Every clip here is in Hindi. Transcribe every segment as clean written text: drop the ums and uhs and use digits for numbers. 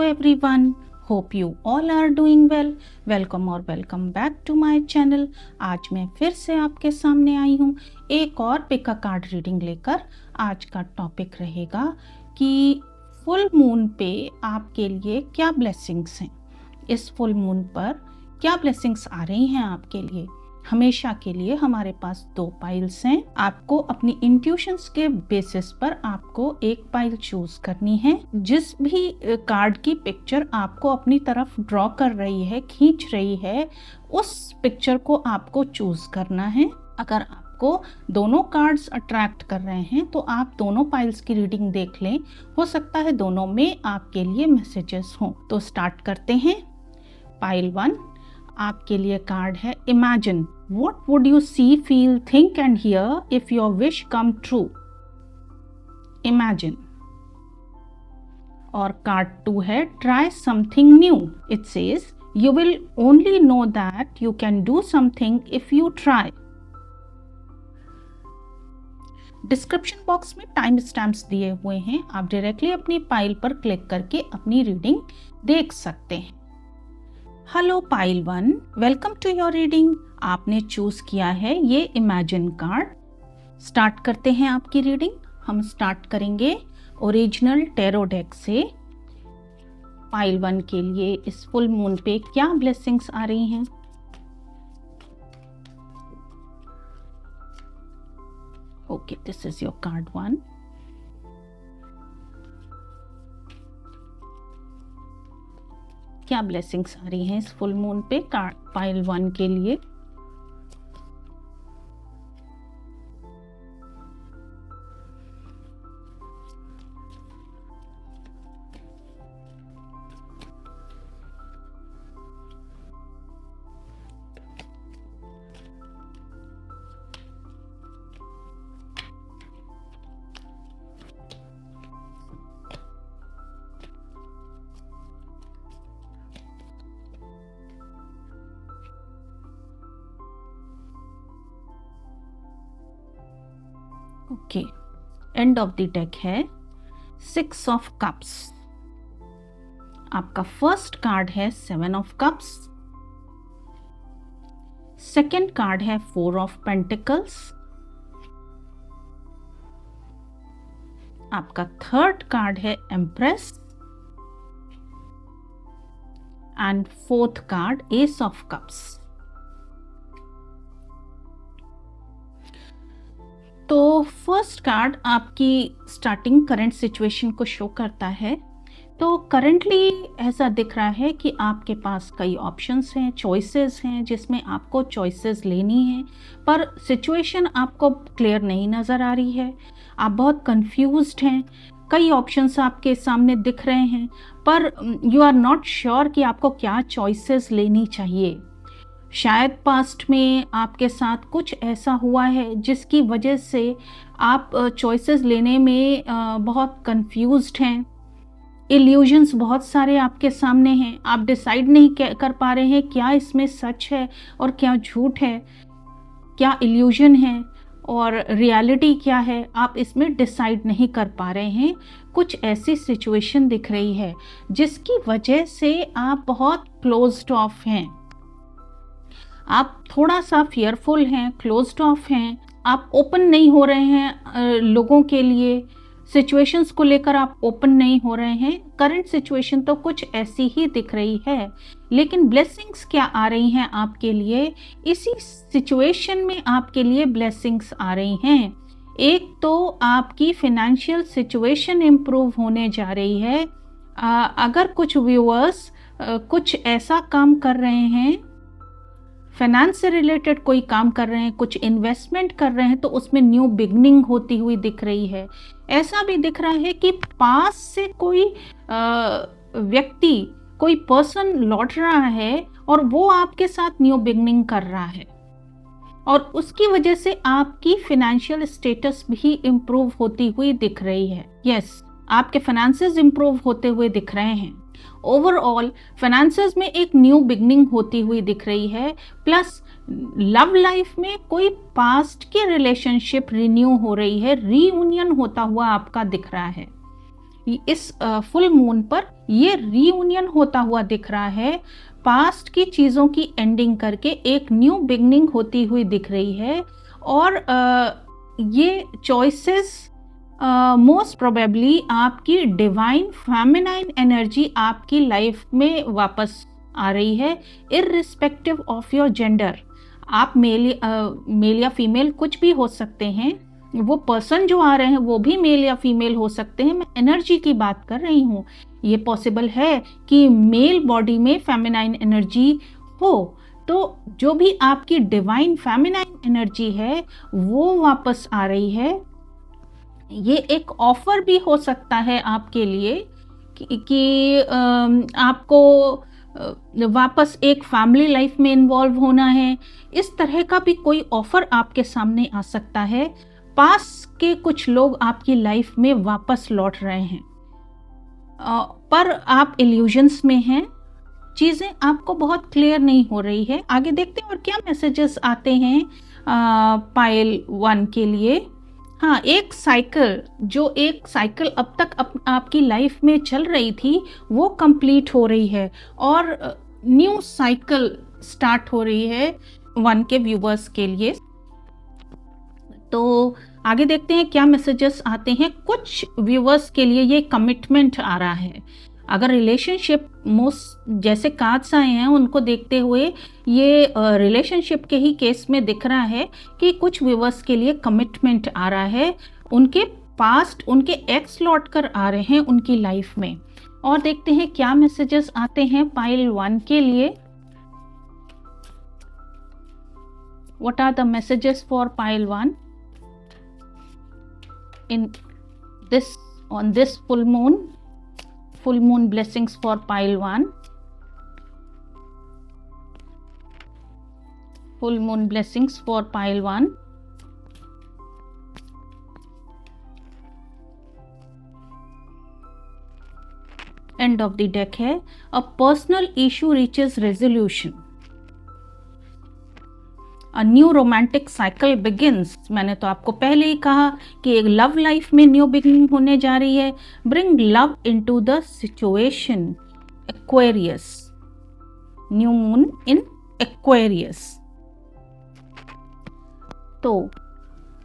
everyone. Hope you all are doing well. Welcome और welcome back to my channel. आज मैं फिर से आपके सामने आई हूँ एक और पिक अ कार्ड रीडिंग लेकर। आज का टॉपिक रहेगा कि फुल मून पे आपके लिए क्या ब्लेसिंग्स हैं। इस फुल मून पर क्या ब्लेसिंग्स आ रही हैं आपके लिए। हमेशा के लिए हमारे पास 2 पाइल्स हैं। आपको अपनी इंट्यूशंस के बेसिस पर आपको एक पाइल चूज करनी है। जिस भी कार्ड की पिक्चर आपको अपनी तरफ ड्रॉ कर रही है, खींच रही है, उस पिक्चर को आपको चूज करना है। अगर आपको दोनों कार्ड्स अट्रैक्ट कर रहे हैं तो आप दोनों पाइल्स की रीडिंग देख लें। हो सकता है दोनों में आपके लिए मैसेजेस हों। तो स्टार्ट करते हैं। पाइल 1 आपके लिए कार्ड है imagine what would you see, feel, think and hear if your wish come true. Imagine. और कार्ड 2 है try something new. It says you will only know that you can do something if you try. Description box में टाइम स्टैम्प्स दिए हुए हैं। आप डायरेक्टली अपनी पाइल पर क्लिक करके अपनी रीडिंग देख सकते हैं। Hello pile 1, welcome to your reading. आपने चूज किया है ये इमेजिन कार्ड। स्टार्ट करते हैं आपकी रीडिंग। हम स्टार्ट करेंगे ओरिजिनल टैरो डेक से। पाइल 1 के लिए इस फुल मून पे क्या ब्लेसिंग्स आ रही हैं। Okay, this is your card 1। क्या ब्लेसिंग्स आ रही हैं इस फुल मून पे पाइल 1 के लिए। Okay, and of the deck है 6 ऑफ कप्स। आपका फर्स्ट कार्ड है 7 ऑफ कप्स। सेकेंड कार्ड है 4 ऑफ पेंटिकल्स। आपका थर्ड कार्ड है empress and fourth card S of cups. तो फर्स्ट कार्ड आपकी स्टार्टिंग करंट सिचुएशन को शो करता है। तो करंटली ऐसा दिख रहा है कि आपके पास कई ऑप्शंस हैं, चॉइसेस हैं, जिसमें आपको चॉइसेस लेनी है, पर सिचुएशन आपको क्लियर नहीं नज़र आ रही है। आप बहुत कंफ्यूज्ड हैं। कई ऑप्शंस आपके सामने दिख रहे हैं पर यू आर नॉट श्योर कि आपको क्या चॉइसेस लेनी चाहिए। शायद पास्ट में आपके साथ कुछ ऐसा हुआ है जिसकी वजह से आप चॉइसेस लेने में बहुत कंफ्यूज्ड हैं। इल्यूजन्स बहुत सारे आपके सामने हैं। आप डिसाइड नहीं कर पा रहे हैं क्या इसमें सच है और क्या झूठ है, क्या इल्यूजन है और रियलिटी क्या है। आप इसमें डिसाइड नहीं कर पा रहे हैं। कुछ ऐसी सिचुएशन दिख रही है जिसकी वजह से आप बहुत क्लोज्ड ऑफ हैं। आप थोड़ा सा फियरफुल हैं, क्लोज्ड ऑफ हैं। आप ओपन नहीं हो रहे हैं लोगों के लिए। सिचुएशंस को लेकर आप ओपन नहीं हो रहे हैं। करंट सिचुएशन तो कुछ ऐसी ही दिख रही है, लेकिन ब्लेसिंग्स क्या आ रही हैं आपके लिए। इसी सिचुएशन में आपके लिए ब्लेसिंग्स आ रही हैं। एक तो आपकी फिनेंशियल सिचुएशन इम्प्रूव होने जा रही है। अगर कुछ व्यूअर्स कुछ ऐसा काम कर रहे हैं, फाइनेंस से रिलेटेड कोई काम कर रहे हैं, कुछ इन्वेस्टमेंट कर रहे हैं, तो उसमें न्यू बिगनिंग होती हुई दिख रही है। ऐसा भी दिख रहा है कि पास से कोई व्यक्ति, कोई पर्सन लौट रहा है और वो आपके साथ न्यू बिगनिंग कर रहा है और उसकी वजह से आपकी फिनेंशियल स्टेटस भी इम्प्रूव होती हुई दिख रही है। यस, आपके फाइनेंसेस इम्प्रूव होते हुए दिख रहे हैं। ओवरऑल फाइनेंसेस में एक न्यू बिगनिंग होती हुई दिख रही है। प्लस लव लाइफ में कोई पास्ट की रिलेशनशिप रिन्यू हो रही है, रीयूनियन होता हुआ आपका दिख रहा है। इस फुल मून पर ये रीयूनियन होता हुआ दिख रहा है। पास्ट की चीज़ों की एंडिंग करके एक न्यू बिगनिंग होती हुई दिख रही है। और ये चॉइसेस मोस्ट प्रोबेबली आपकी डिवाइन फेमिनाइन एनर्जी आपकी लाइफ में वापस आ रही है, इररिस्पेक्टिव ऑफ योर जेंडर। आप मेल या फीमेल कुछ भी हो सकते हैं, वो पर्सन जो आ रहे हैं वो भी मेल या फीमेल हो सकते हैं। मैं एनर्जी की बात कर रही हूँ। ये पॉसिबल है कि मेल बॉडी में फेमिनाइन एनर्जी हो, तो जो भी आपकी डिवाइन फेमिनाइन एनर्जी है वो वापस आ रही है। ये एक ऑफर भी हो सकता है आपके लिए कि आपको वापस एक फैमिली लाइफ में इन्वॉल्व होना है। इस तरह का भी कोई ऑफर आपके सामने आ सकता है। पास के कुछ लोग आपकी लाइफ में वापस लौट रहे हैं, पर आप इल्यूजन्स में हैं। चीज़ें आपको बहुत क्लियर नहीं हो रही है। आगे देखते हैं और क्या मैसेजेस आते हैं पाइल 1 के लिए। हाँ, एक साइकिल अब तक आपकी लाइफ में चल रही थी वो कंप्लीट हो रही है और न्यू साइकिल स्टार्ट हो रही है 1 के व्यूवर्स के लिए। तो आगे देखते हैं क्या मैसेजेस आते हैं। कुछ व्यूवर्स के लिए ये कमिटमेंट आ रहा है। अगर रिलेशनशिप जैसे कार्ड्स आए हैं उनको देखते हुए ये रिलेशनशिप के ही केस में दिख रहा है कि कुछ व्यूवर्स के लिए कमिटमेंट आ रहा है। उनके पास्ट, उनके एक्स लौट कर आ रहे हैं उनकी लाइफ में। और देखते हैं क्या मैसेजेस आते हैं पाइल 1 के लिए। What are the messages for pile 1 on this full moon? Full moon blessings for pile 1. Full moon blessings for pile 1. End of the deck है। A personal issue reaches resolution. A new romantic cycle begins. मैंने तो आपको पहले ही कहा कि एक लव लाइफ में न्यू बिगिनिंग होने जा रही है। Bring love into the situation. Aquarius. New moon in Aquarius. तो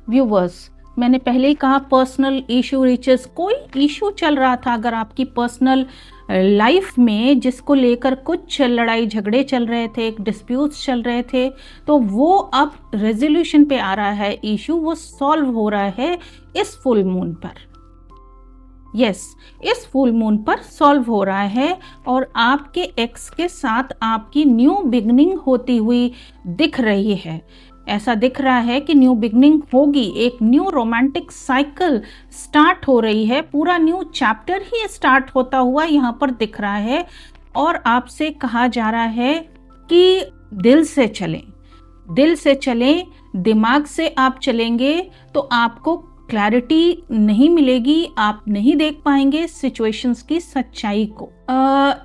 व्यूवर्स, मैंने पहले ही कहा पर्सनल इशू रीचेस। कोई इशू चल रहा था अगर आपकी पर्सनल लाइफ में, जिसको लेकर कुछ लड़ाई झगड़े चल रहे थे, एक डिस्प्यूट्स चल रहे थे, तो वो अब रेजोल्यूशन पे आ रहा है। इशू वो सॉल्व हो रहा है इस फुल मून पर। यस, इस फुल मून पर सॉल्व हो रहा है और आपके एक्स के साथ आपकी न्यू बिगनिंग होती हुई दिख रही है। ऐसा दिख रहा है कि न्यू बिगनिंग होगी, एक न्यू रोमांटिक साइकिल स्टार्ट हो रही है। पूरा न्यू चैप्टर ही स्टार्ट होता हुआ यहाँ पर दिख रहा है। और आपसे कहा जा रहा है कि दिल से चलें, दिल से चलें। दिमाग से आप चलेंगे तो आपको क्लैरिटी नहीं मिलेगी, आप नहीं देख पाएंगे सिचुएशंस की सच्चाई को।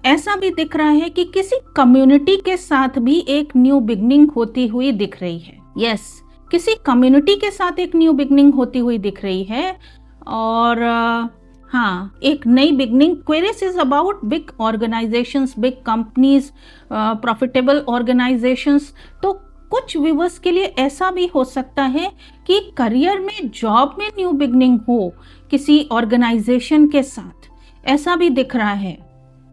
ऐसा भी दिख रहा है कि किसी कम्युनिटी के साथ भी एक न्यू बिगनिंग होती हुई दिख रही है। यस, किसी कम्युनिटी के साथ एक न्यू बिगनिंग होती हुई दिख रही है। और हाँ, एक नई beginning. क्वेरियस is about big organisations, big companies, profitable organisations. तो कुछ व्यूवर्स के लिए ऐसा भी हो सकता है कि करियर में, जॉब में न्यू बिगनिंग हो किसी ऑर्गेनाइजेशन के साथ, ऐसा भी दिख रहा है।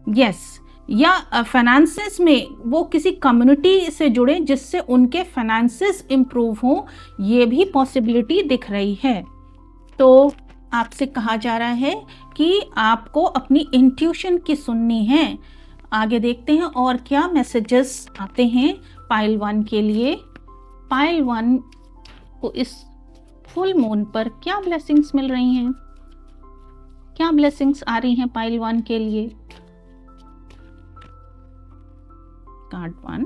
यस, या फाइनेंसेस में वो किसी कम्युनिटी से जुड़े जिससे उनके फाइनेंसेस इंप्रूव हो, ये भी पॉसिबिलिटी दिख रही है। तो आपसे कहा जा रहा है कि आपको अपनी इंट्यूशन की सुननी है। आगे देखते हैं और क्या मैसेजेस आते हैं पाइल 1 के लिए। पाइल 1 को इस फुल मून पर क्या ब्लेसिंग्स मिल रही हैं, क्या ब्लेसिंग्स आ रही हैं पाइल 1 के लिए। Card 1,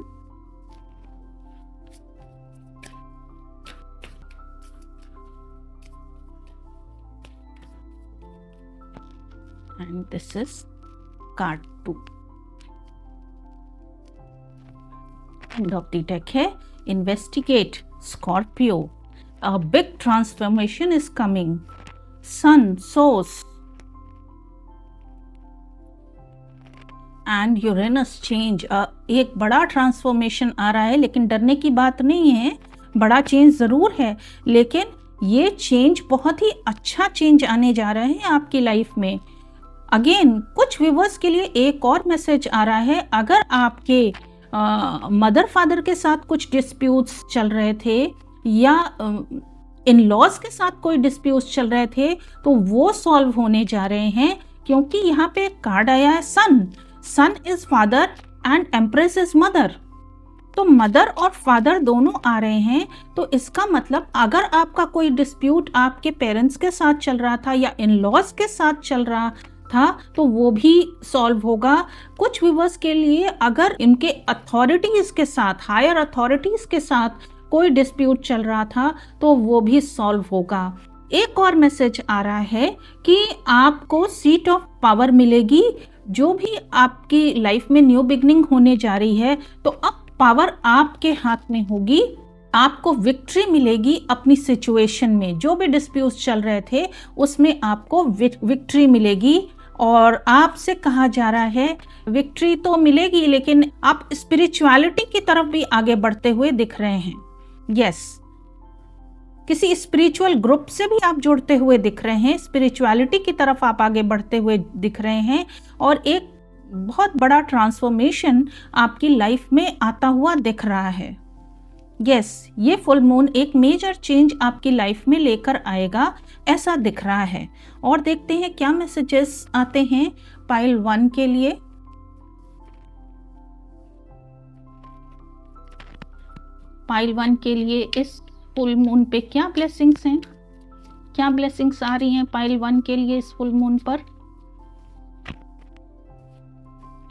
and this is card 2. End of the deck है investigate Scorpio. A big transformation is coming. Sun, source, and Uranus change, एक बड़ा ट्रांसफॉर्मेशन आ रहा है, लेकिन डरने की बात नहीं है, बड़ा चेंज ज़रूर है, लेकिन ये चेंज बहुत ही अच्छा चेंज आने जा रहा है आपकी लाइफ में। अगेन कुछ व्यूवर्स के लिए एक और मैसेज आ रहा है, अगर आपके मदर फादर के साथ कुछ डिस्प्यूट्स चल रहे थे या इन लॉज के साथ कोई डिस्प्यूट्स चल रहे थे, तो वो सॉल्व होने जा रहे हैं, क्योंकि यहाँ पे कार्ड आया है sun. Sun is father and empress is mother, तो मदर और फादर दोनों आ रहे हैं। तो इसका मतलब अगर आपका कोई डिस्प्यूट आपके पेरेंट्स के साथ चल रहा था या इन लॉज के साथ चल रहा था, तो वो भी सॉल्व होगा। कुछ व्यूवर्स के लिए अगर इनके अथॉरिटीज के साथ, हायर अथॉरिटीज के साथ कोई डिस्प्यूट चल रहा था, तो वो भी सॉल्व होगा। एक और मैसेज आ रहा है कि आपको सीट ऑफ पावर मिलेगी। जो भी आपकी लाइफ में न्यू बिगनिंग होने जा रही है, तो अब पावर आपके हाथ में होगी, आपको विक्ट्री मिलेगी अपनी सिचुएशन में। जो भी डिस्प्यूट्स चल रहे थे उसमें आपको विक्ट्री मिलेगी, और आपसे कहा जा रहा है विक्ट्री तो मिलेगी, लेकिन आप स्पिरिचुअलिटी की तरफ भी आगे बढ़ते हुए दिख रहे हैं। यस, किसी स्पिरिचुअल ग्रुप से भी आप जुड़ते हुए दिख रहे हैं, स्पिरिचुअलिटी की तरफ आप आगे बढ़ते हुए दिख रहे हैं, और एक बहुत बड़ा ट्रांसफॉर्मेशन आपकी लाइफ में आता हुआ दिख रहा है। यस, ये फुल मून एक मेजर चेंज आपकी लाइफ में लेकर आएगा, ऐसा दिख रहा है। और देखते हैं क्या मैसेजेस आते हैं पाइल 1 के लिए। पाइल 1 के लिए इस फुल मून पे क्या ब्लेसिंग्स हैं, क्या ब्लेसिंग्स आ रही हैं पाइल 1 के लिए इस फुल मून पर।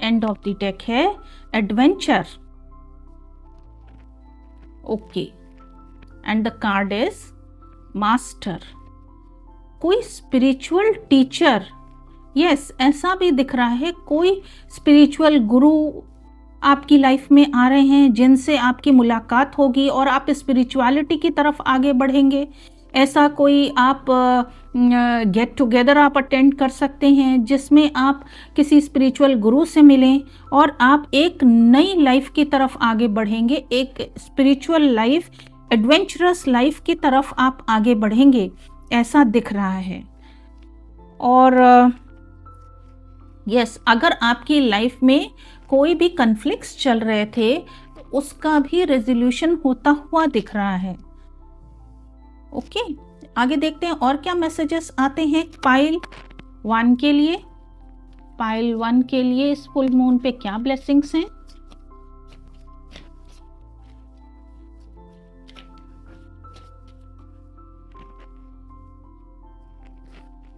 एंड ऑफ द डेक है adventure, okay, and the card is master, कोई स्पिरिचुअल टीचर। यस, ऐसा भी दिख रहा है, कोई स्पिरिचुअल गुरु आपकी लाइफ में आ रहे हैं जिनसे आपकी मुलाकात होगी और आप स्पिरिचुअलिटी की तरफ आगे बढ़ेंगे। ऐसा कोई आप गेट टुगेदर आप अटेंड कर सकते हैं जिसमें आप किसी स्पिरिचुअल गुरु से मिलें और आप एक नई लाइफ की तरफ आगे बढ़ेंगे, एक स्पिरिचुअल लाइफ, एडवेंचरस लाइफ की तरफ आप आगे बढ़ेंगे, ऐसा दिख रहा है। और यस, अगर आपकी लाइफ में कोई भी कन्फ्लिक्ट्स चल रहे थे तो उसका भी रेजोल्यूशन होता हुआ दिख रहा है। ओके, आगे देखते हैं और क्या मैसेजेस आते हैं पाइल 1 के लिए। पाइल 1 के लिए इस फुल मून पे क्या ब्लेसिंग्स हैं।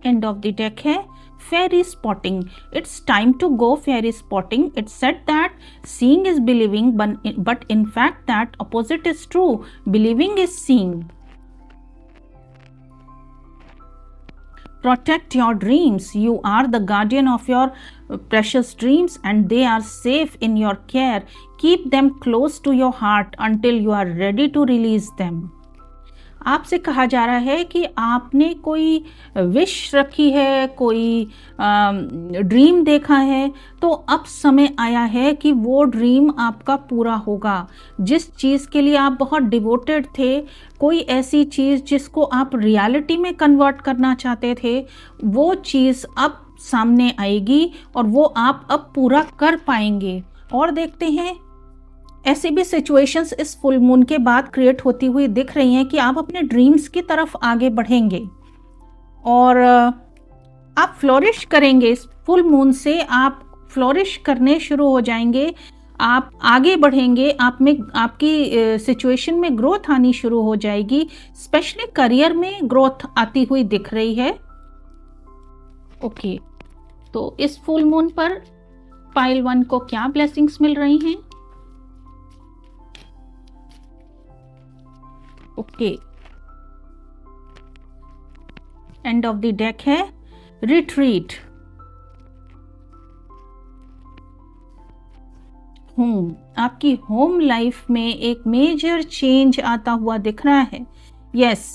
एंड ऑफ द डेक है fairy spotting. It's time to go fairy spotting. It's said that seeing is believing, but in fact that opposite is true. Believing is seeing. Protect your dreams. You are the guardian of your precious dreams and they are safe in your care. Keep them close to your heart until you are ready to release them. आपसे कहा जा रहा है कि आपने कोई विश रखी है, कोई ड्रीम देखा है, तो अब समय आया है कि वो ड्रीम आपका पूरा होगा। जिस चीज़ के लिए आप बहुत डिवोटेड थे, कोई ऐसी चीज़ जिसको आप रियलिटी में कन्वर्ट करना चाहते थे, वो चीज़ अब सामने आएगी और वो आप अब पूरा कर पाएंगे। और देखते हैं ऐसी भी सिचुएशंस इस फुल मून के बाद क्रिएट होती हुई दिख रही हैं कि आप अपने ड्रीम्स की तरफ आगे बढ़ेंगे और आप फ्लोरिश करेंगे। इस फुल मून से आप फ्लोरिश करने शुरू हो जाएंगे, आप आगे बढ़ेंगे, आप में आपकी सिचुएशन में ग्रोथ आनी शुरू हो जाएगी, स्पेशली करियर में ग्रोथ आती हुई दिख रही है। ओके, तो इस फुल मून पर पाइल 1 को क्या ब्लेसिंग्स मिल रही हैं। Okay, and of the deck है रिट्रीट, होम। आपकी होम लाइफ में एक मेजर चेंज आता हुआ दिख रहा है। यस,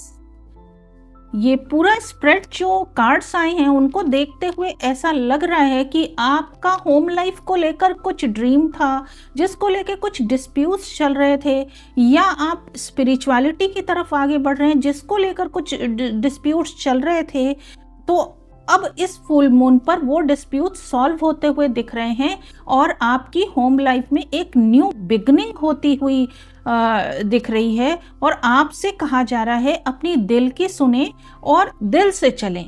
ये पूरा स्प्रेड जो कार्ड्स आए हैं उनको देखते हुए ऐसा लग रहा है कि आपका होम लाइफ को लेकर कुछ ड्रीम था, जिसको लेकर कुछ डिस्प्यूट्स चल रहे थे, या आप स्पिरिचुअलिटी की तरफ आगे बढ़ रहे हैं जिसको लेकर कुछ डिस्प्यूट्स चल रहे थे। तो अब इस फुल मून पर वो डिस्प्यूट सॉल्व होते हुए दिख रहे हैं और आपकी होम लाइफ में एक न्यू बिगनिंग होती हुई दिख रही है। और आपसे कहा जा रहा है अपनी दिल की सुने और दिल से चलें।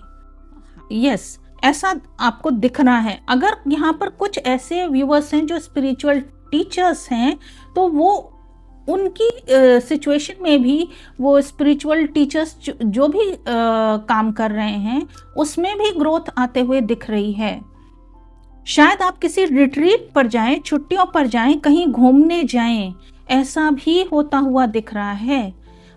यस, ऐसा आपको दिख रहा है। अगर यहाँ पर कुछ ऐसे व्यूअर्स हैं जो स्पिरिचुअल टीचर्स हैं, तो वो उनकी सिचुएशन में भी वो स्पिरिचुअल टीचर्स जो भी काम कर रहे हैं उसमें भी ग्रोथ आते हुए दिख रही है। शायद आप किसी रिट्रीट पर जाएं, छुट्टियों पर जाएं, कहीं घूमने जाएं, ऐसा भी होता हुआ दिख रहा है।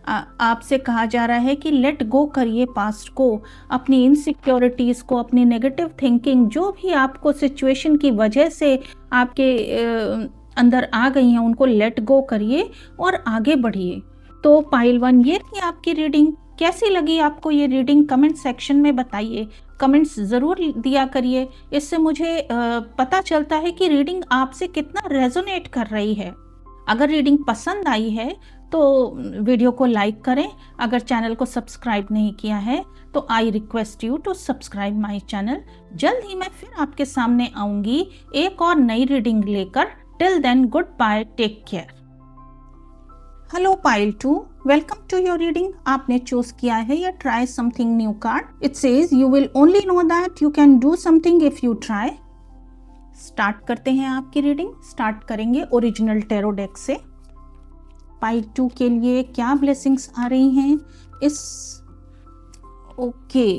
आपसे कहा जा रहा है कि लेट गो करिए पास्ट को, अपनी इनसिक्योरिटीज़ को, अपनी नेगेटिव थिंकिंग जो भी आपको सिचुएशन की वजह से आपके अंदर आ गई हैं उनको लेट गो करिए और आगे बढ़िए। तो पाइल 1 ये थी आपकी रीडिंग। कैसी लगी आपको ये रीडिंग कमेंट सेक्शन में बताइए, कमेंट्स ज़रूर दिया करिए। इससे मुझे पता चलता है कि रीडिंग आपसे कितना रेजोनेट कर रही है। अगर रीडिंग पसंद आई है तो वीडियो को लाइक करें। अगर चैनल को सब्सक्राइब नहीं किया है तो I request you to subscribe my channel. जल्द ही मैं फिर आपके सामने आऊँगी एक और नई रीडिंग लेकर। Till then, goodbye, take care. Hello Pile 2, welcome to your reading. आपने चूज किया है या try something new card. It says you will only know that you can do something if you try. Start करते हैं आपकी रीडिंग। स्टार्ट करेंगे ओरिजिनल टैरो डेक से। पाइल 2 के लिए क्या ब्लेसिंग्स आ रही हैं इस okay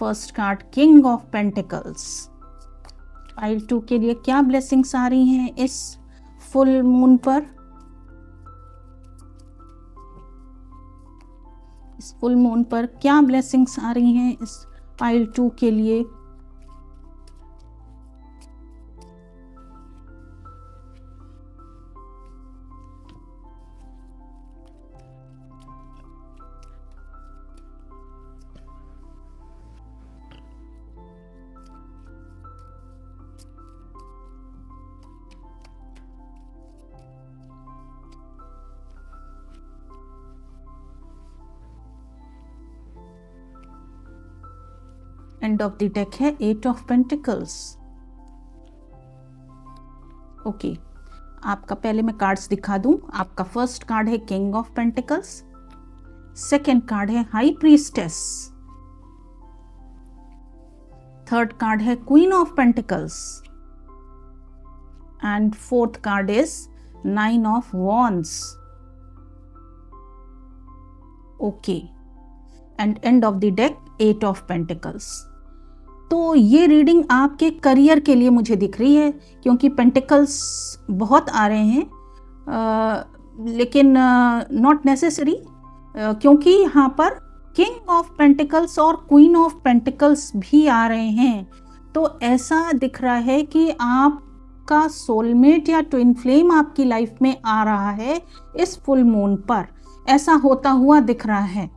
first card king of pentacles. Pile 2 के लिए क्या ब्लेसिंग्स आ रही हैं इस फुल मून पर। इस फुल मून पर क्या ब्लेसिंग्स आ रही हैं इस पाइल 2 के लिए। एंड ऑफ द डेक है 8 ऑफ पेंटिकल्स। ओके, आपका पहले मैं कार्ड्स दिखा दूं। आपका फर्स्ट कार्ड है king of pentacles, second card है हाई प्रीस्टेस, थर्ड कार्ड है queen of pentacles and fourth card is 9 of wands. Okay, and and of the deck 8 of pentacles. तो ये रीडिंग आपके करियर के लिए मुझे दिख रही है, क्योंकि पेंटिकल्स बहुत आ रहे हैं, लेकिन नॉट नेसेसरी, क्योंकि यहाँ पर किंग ऑफ पेंटिकल्स और क्वीन ऑफ पेंटिकल्स भी आ रहे हैं। तो ऐसा दिख रहा है कि आपका सोलमेट या ट्विन फ्लेम आपकी लाइफ में आ रहा है इस फुल मून पर। ऐसा होता हुआ दिख रहा है।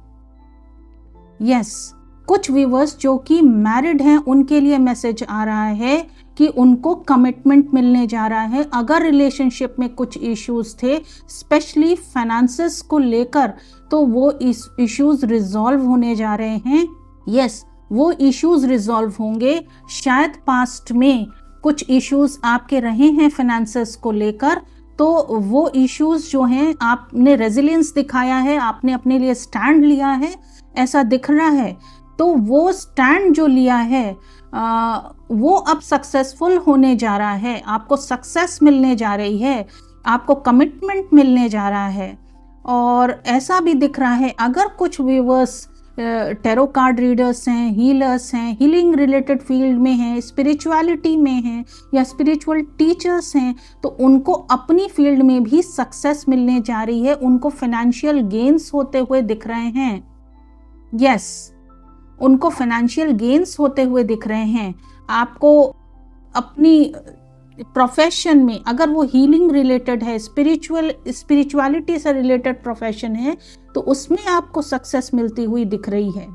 यस, कुछ व्यूवर्स जो कि मैरिड हैं उनके लिए मैसेज आ रहा है कि उनको कमिटमेंट मिलने जा रहा है। अगर रिलेशनशिप में कुछ इश्यूज थे, स्पेशली फाइनेंसेस को लेकर, तो वो इस इश्यूज रिजॉल्व होने जा रहे हैं। यस, वो इश्यूज रिजॉल्व होंगे। शायद पास्ट में कुछ इश्यूज आपके रहे हैं फाइनेंसेस को लेकर, तो वो इश्यूज जो हैं, आपने रेजिलियंस दिखाया है, आपने अपने लिए स्टैंड लिया है, ऐसा दिख रहा है। तो वो स्टैंड जो लिया है वो अब सक्सेसफुल होने जा रहा है। आपको सक्सेस मिलने जा रही है, आपको कमिटमेंट मिलने जा रहा है। और ऐसा भी दिख रहा है, अगर कुछ व्यूवर्स टैरो कार्ड रीडर्स हैं, हीलर्स हैं, हीलिंग रिलेटेड फील्ड में हैं, स्पिरिचुअलिटी में हैं या स्पिरिचुअल टीचर्स हैं, तो उनको अपनी फील्ड में भी सक्सेस मिलने जा रही है। उनको फाइनेंशियल गेन्स होते हुए दिख रहे हैं। यस, उनको फाइनेंशियल गेन्स होते हुए दिख रहे हैं। आपको अपनी प्रोफेशन में अगर वो हीलिंग रिलेटेड है, स्पिरिचुअलिटी से रिलेटेड प्रोफेशन है, तो उसमें आपको सक्सेस मिलती हुई दिख रही है।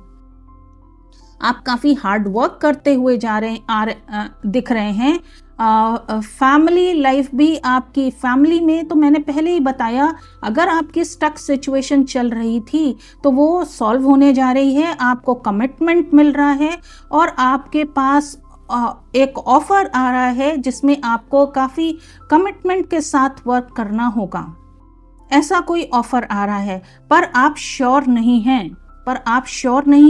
आप काफ़ी हार्ड वर्क करते हुए दिख रहे हैं। फैमिली लाइफ भी आपकी, फैमिली में तो मैंने पहले ही बताया, अगर आपकी स्टक सिचुएशन चल रही थी तो वो सॉल्व होने जा रही है, आपको कमिटमेंट मिल रहा है और आपके पास एक ऑफर आ रहा है जिसमें आपको काफ़ी कमिटमेंट के साथ वर्क करना होगा। ऐसा कोई ऑफर आ रहा है, पर आप श्योर नहीं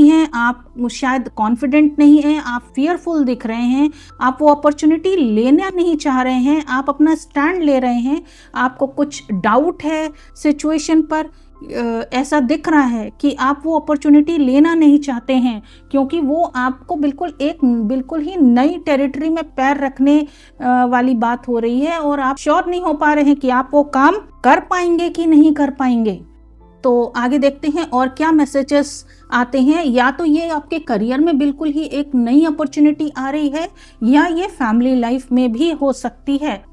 हैं, आप शायद कॉन्फिडेंट नहीं हैं, आप फियरफुल दिख रहे हैं, आप वो अपॉर्चुनिटी लेना नहीं चाह रहे हैं, आप अपना स्टैंड ले रहे हैं, आपको कुछ डाउट है सिचुएशन पर। ऐसा दिख रहा है कि आप वो अपॉर्चुनिटी लेना नहीं चाहते हैं, क्योंकि वो आपको बिल्कुल ही नई टेरिटरी में पैर रखने वाली बात हो रही है और आप श्योर नहीं हो पा रहे हैं कि आप वो काम कर पाएंगे कि नहीं कर पाएंगे। तो आगे देखते हैं और क्या मैसेजेस आते हैं। या तो ये आपके करियर में बिल्कुल ही एक नई अपॉर्चुनिटी आ रही है, या ये फैमिली लाइफ में भी हो सकती है,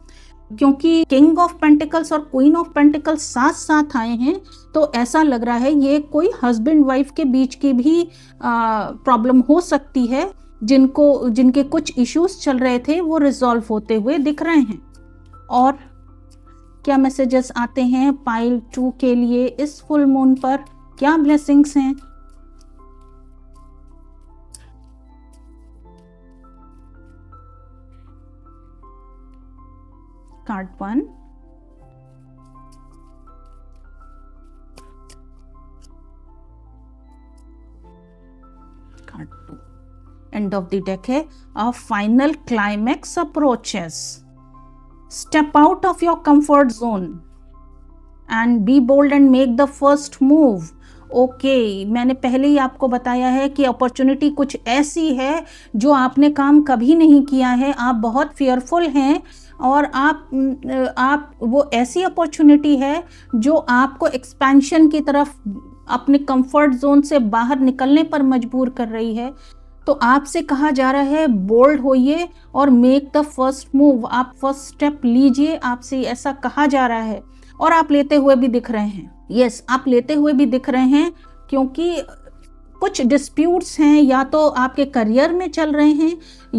क्योंकि किंग ऑफ पेंटिकल्स और क्वीन ऑफ पेंटिकल्स साथ साथ आए हैं, तो ऐसा लग रहा है ये कोई हस्बैंड वाइफ के बीच की भी प्रॉब्लम हो सकती है, जिनके कुछ इश्यूज चल रहे थे वो रिजॉल्व होते हुए दिख रहे हैं। और क्या मैसेजेस आते हैं पाइल 2 के लिए इस फुल मून पर, क्या ब्लेसिंग्स हैं। Card 1, card 2, end of the deck है a final climax approaches. Step out of your comfort zone and be bold and make the first move. मैंने पहले ही आपको बताया है कि अपॉर्चुनिटी कुछ ऐसी है जो आपने काम कभी नहीं किया है, आप बहुत फियरफुल हैं और आप वो ऐसी अपॉर्चुनिटी है जो आपको एक्सपेंशन की तरफ, अपने कंफर्ट जोन से बाहर निकलने पर मजबूर कर रही है। तो आपसे कहा जा रहा है बोल्ड होइए और मेक द फर्स्ट मूव, आप फर्स्ट स्टेप लीजिए, आपसे ऐसा कहा जा रहा है और आप लेते हुए भी दिख रहे हैं। यस, आप लेते हुए भी दिख रहे हैं, क्योंकि कुछ डिस्प्यूट्स हैं या तो आपके करियर में चल रहे हैं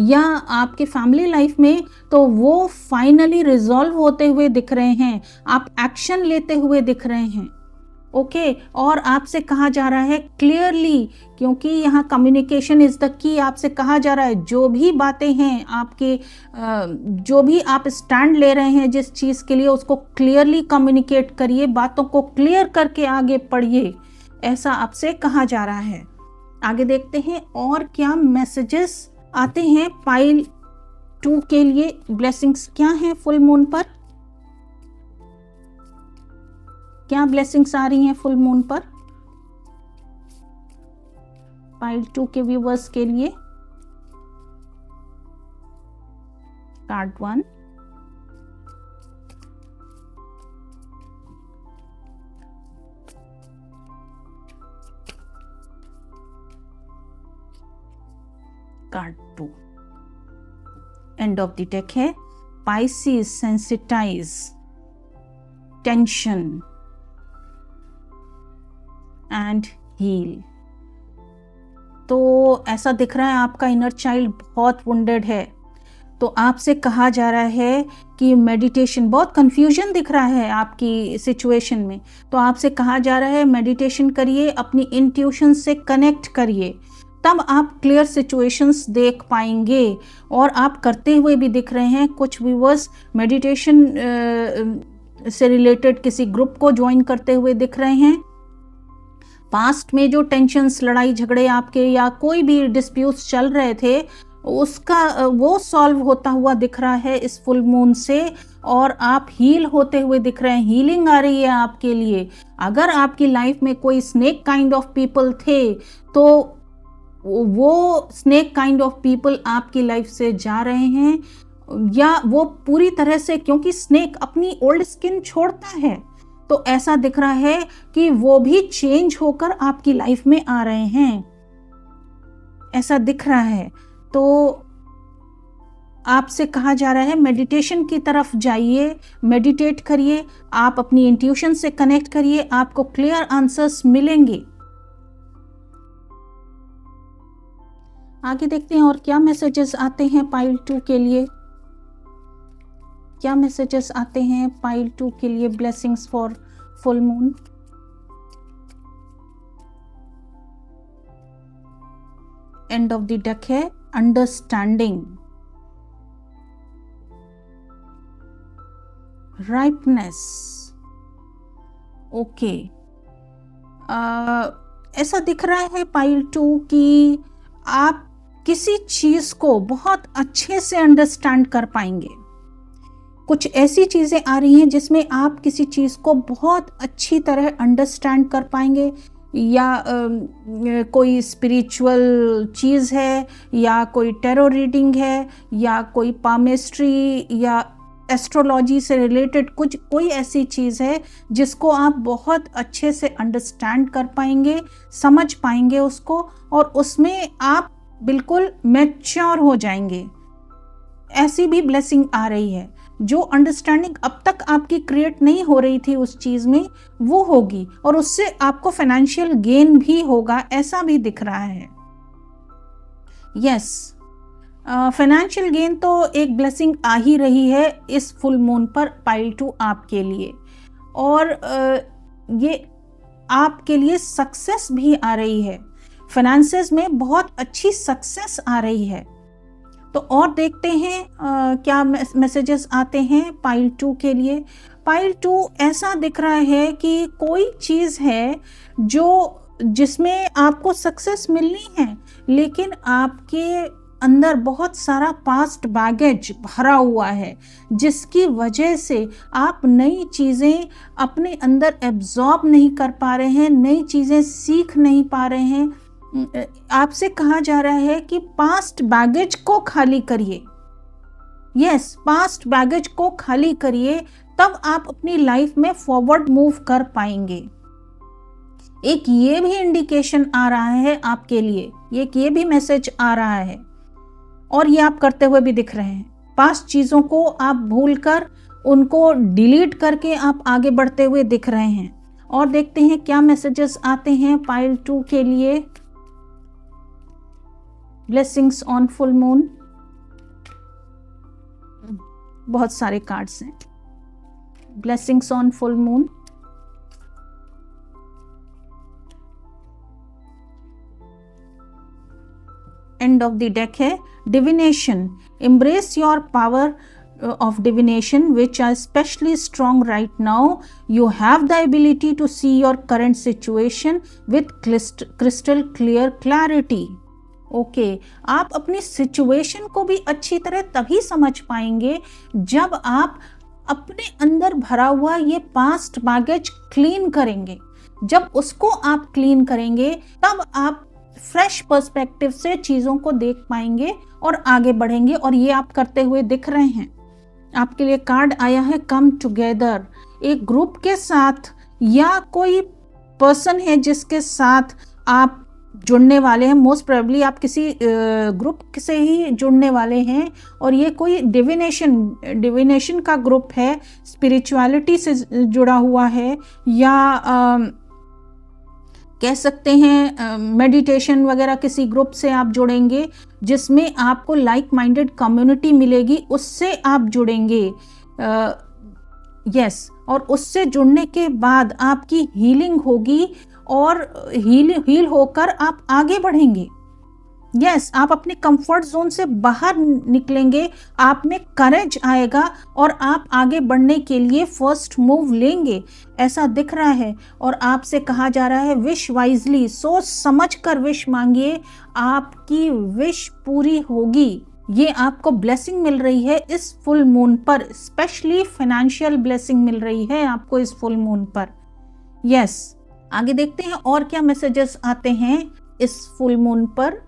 या आपके फैमिली लाइफ में, तो वो फाइनली रिजॉल्व होते हुए दिख रहे हैं, आप एक्शन लेते हुए दिख रहे हैं। और आपसे कहा जा रहा है क्लियरली, क्योंकि यहाँ कम्युनिकेशन इज द की, आपसे कहा जा रहा है जो भी बातें हैं आपके, जो भी आप स्टैंड ले रहे हैं जिस चीज़ के लिए, उसको क्लियरली कम्युनिकेट करिए, बातों को क्लियर करके आगे बढ़िए, ऐसा आपसे कहा जा रहा है। आगे देखते हैं और क्या मैसेजेस आते हैं पाइल 2 के लिए, ब्लेसिंग्स क्या हैं फुल मून पर, क्या ब्लेसिंग्स आ रही हैं फुल मून पर पाइल 2 के व्यूवर्स के लिए। Card 1, card 2, end of the deck है Pisces sensitize tension and heal. तो ऐसा दिख रहा है आपका इनर चाइल्ड बहुत वुंडेड है, तो आपसे कहा जा रहा है कि मेडिटेशन, बहुत कंफ्यूजन दिख रहा है आपकी सिचुएशन में, तो आपसे कहा जा रहा है मेडिटेशन करिए, अपनी इंट्यूशन से कनेक्ट करिए, तब आप क्लियर सिचुएशंस देख पाएंगे। और आप करते हुए भी दिख रहे हैं। कुछ व्यूअर्स मेडिटेशन से रिलेटेड किसी ग्रुप को ज्वाइन करते हुए दिख रहे हैं। पास्ट में जो टेंशन्स, लड़ाई झगड़े आपके या कोई भी डिस्प्यूट्स चल रहे थे, उसका वो सॉल्व होता हुआ दिख रहा है इस फुल मून से, और आप हील होते हुए दिख रहे हैं, हीलिंग आ रही है आपके लिए। अगर आपकी लाइफ में कोई स्नेक काइंड ऑफ पीपल थे, तो वो स्नेक काइंड ऑफ पीपल आपकी लाइफ से जा रहे हैं, या वो पूरी तरह से, क्योंकि स्नेक अपनी ओल्ड स्किन छोड़ता है, तो ऐसा दिख रहा है कि वो भी चेंज होकर आपकी लाइफ में आ रहे हैं, ऐसा दिख रहा है। तो आपसे कहा जा रहा है मेडिटेशन की तरफ जाइए, मेडिटेट करिए, आप अपनी इंट्यूशन से कनेक्ट करिए, आपको क्लियर आंसर्स मिलेंगे। आगे देखते हैं और क्या मैसेजेस आते हैं पाइल 2 के लिए। क्या मैसेजेस आते हैं पाइल 2 के लिए? Blessings for full moon. End of the deck है अंडरस्टैंडिंग, राइपनेस। ओके, ऐसा दिख रहा है पाइल 2 कि आप किसी चीज को बहुत अच्छे से अंडरस्टैंड कर पाएंगे। कुछ ऐसी चीजें आ रही हैं जिसमें आप किसी चीज को बहुत अच्छी तरह अंडरस्टैंड कर पाएंगे, या कोई स्पिरिचुअल चीज है, या कोई टैरो रीडिंग है, या कोई पामेस्ट्री या एस्ट्रोलॉजी से रिलेटेड कुछ कोई ऐसी चीज़ है जिसको आप बहुत अच्छे से अंडरस्टैंड कर पाएंगे, समझ पाएंगे उसको, और उसमें आप बिल्कुल मैच्योर हो जाएंगे। ऐसी भी ब्लेसिंग आ रही है। जो अंडरस्टैंडिंग अब तक आपकी क्रिएट नहीं हो रही थी उस चीज़ में, वो होगी, और उससे आपको फाइनेंशियल गेन भी होगा, ऐसा भी दिख रहा है। यस, फाइनेंशियल गेन तो एक ब्लेसिंग आ ही रही है इस फुल मून पर पाइल 2 आपके लिए, और ये आपके लिए सक्सेस भी आ रही है। फाइनेंसेस में बहुत अच्छी सक्सेस आ रही है। तो और देखते हैं क्या मैसेजेस आते हैं पाइल 2 के लिए। पाइल 2 ऐसा दिख रहा है कि कोई चीज़ है जिसमें आपको सक्सेस मिलनी है, लेकिन आपके अंदर बहुत सारा पास्ट बैगेज भरा हुआ है, जिसकी वजह से आप नई चीज़ें अपने अंदर एब्जॉर्ब नहीं कर पा रहे हैं, नई चीज़ें सीख नहीं पा रहे हैं। आपसे कहा जा रहा है कि पास्ट बैगेज को खाली करिए। यस, पास्ट बैगेज को खाली करिए, तब आप अपनी लाइफ में फॉरवर्ड मूव कर पाएंगे। एक ये भी इंडिकेशन आ रहा है आपके लिए, एक ये भी मैसेज आ रहा है, और ये आप करते हुए भी दिख रहे हैं। पास्ट चीज़ों को आप भूलकर उनको डिलीट करके आप आगे बढ़ते हुए दिख रहे हैं। और देखते हैं क्या मैसेजेस आते हैं पाइल 2 के लिए। Blessings on full moon. बहुत सारे कार्ड्स हैं। Blessings on full moon. End of the deck है divination. Embrace your power of divination, which are especially strong right now. You have the ability to see your current situation with crystal clear clarity. Okay, आप अपनी सिचुएशन को भी अच्छी तरह तभी समझ पाएंगे जब आप अपने अंदर भरा हुआ ये पास्ट बैगेज क्लीन करेंगे। जब उसको आप क्लीन करेंगे, तब आप फ्रेश पर्सपेक्टिव से चीज़ों को देख पाएंगे और आगे बढ़ेंगे, और ये आप करते हुए दिख रहे हैं। आपके लिए कार्ड आया है कम टुगेदर। एक ग्रुप के साथ या कोई पर्सन है जिसके साथ आप जुड़ने वाले हैं। मोस्ट प्रोबेबली आप किसी ग्रुप से ही जुड़ने वाले हैं, और ये कोई डिविनेशन का ग्रुप है, स्पिरिचुअलिटी से जुड़ा हुआ है, या कह सकते हैं मेडिटेशन वगैरह किसी ग्रुप से आप जुड़ेंगे जिसमें आपको लाइक माइंडेड कम्युनिटी मिलेगी, उससे आप जुड़ेंगे। यस, और उससे जुड़ने के बाद आपकी हीलिंग होगी, और हील होकर आप आगे बढ़ेंगे। यस, आप अपने कंफर्ट जोन से बाहर निकलेंगे, आप में करेज आएगा, और आप आगे बढ़ने के लिए फर्स्ट मूव लेंगे, ऐसा दिख रहा है। और आपसे कहा जा रहा है विश वाइजली, सोच समझ कर विश मांगिए, आपकी विश पूरी होगी। ये आपको ब्लेसिंग मिल रही है इस फुल मून पर, स्पेशली फाइनेंशियल ब्लेसिंग मिल रही है आपको इस फुल मून पर। यस, आगे देखते हैं और क्या मैसेजेस आते हैं इस फुल मून पर।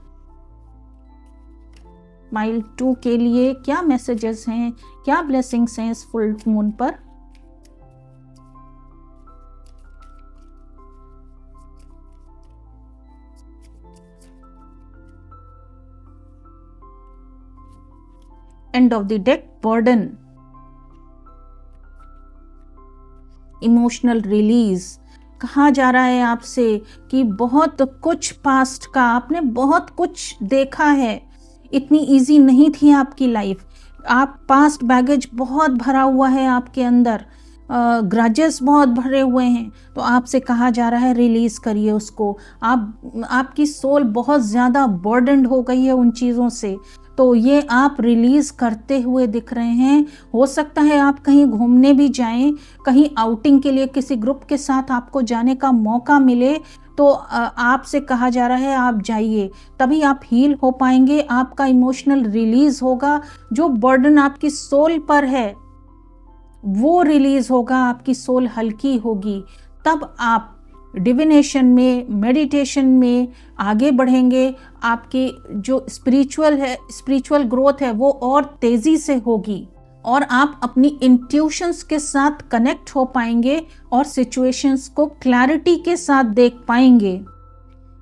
पाइल 2 के लिए क्या मैसेजेस हैं, क्या ब्लेसिंग्स हैं इस फुल मून पर। And of the deck burden, emotional release. कहा जा रहा है आपसे कि बहुत कुछ पास्ट का आपने बहुत कुछ देखा है, इतनी इजी नहीं थी आपकी लाइफ, आप पास्ट बैगेज बहुत भरा हुआ है आपके अंदर, ग्रजेस बहुत भरे हुए हैं, तो आपसे कहा जा रहा है रिलीज करिए उसको। आपकी सोल बहुत ज़्यादा बर्डन्ड हो गई है उन चीज़ों से, तो ये आप रिलीज करते हुए दिख रहे हैं। हो सकता है आप कहीं घूमने भी जाएं, कहीं आउटिंग के लिए किसी ग्रुप के साथ आपको जाने का मौका मिले, तो आपसे कहा जा रहा है आप जाइए, तभी आप हील हो पाएंगे, आपका इमोशनल रिलीज होगा, जो बर्डन आपकी सोल पर है वो रिलीज होगा, आपकी सोल हल्की होगी, तब आप डिविनेशन में, मेडिटेशन में आगे बढ़ेंगे, आपकी जो स्पिरिचुअल ग्रोथ है वो और तेज़ी से होगी, और आप अपनी इंट्यूशंस के साथ कनेक्ट हो पाएंगे और सिचुएशंस को क्लैरिटी के साथ देख पाएंगे।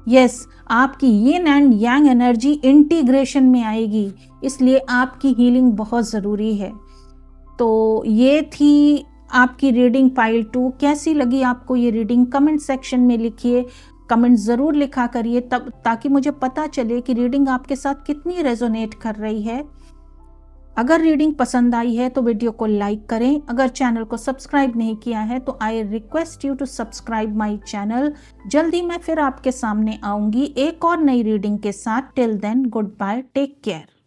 यस, आपकी yin and yang energy integration में आएगी, इसलिए आपकी हीलिंग बहुत ज़रूरी है। तो ये थी आपकी रीडिंग पाइल 2। कैसी लगी आपको ये रीडिंग कमेंट सेक्शन में लिखिए, कमेंट ज़रूर लिखा करिए, तब ताकि मुझे पता चले कि रीडिंग आपके साथ कितनी रेजोनेट कर रही है। अगर रीडिंग पसंद आई है तो वीडियो को लाइक करें, अगर चैनल को सब्सक्राइब नहीं किया है तो I request you to subscribe my channel. जल्दी मैं फिर आपके सामने आऊँगी एक और नई रीडिंग के साथ। Till then good bye, take care.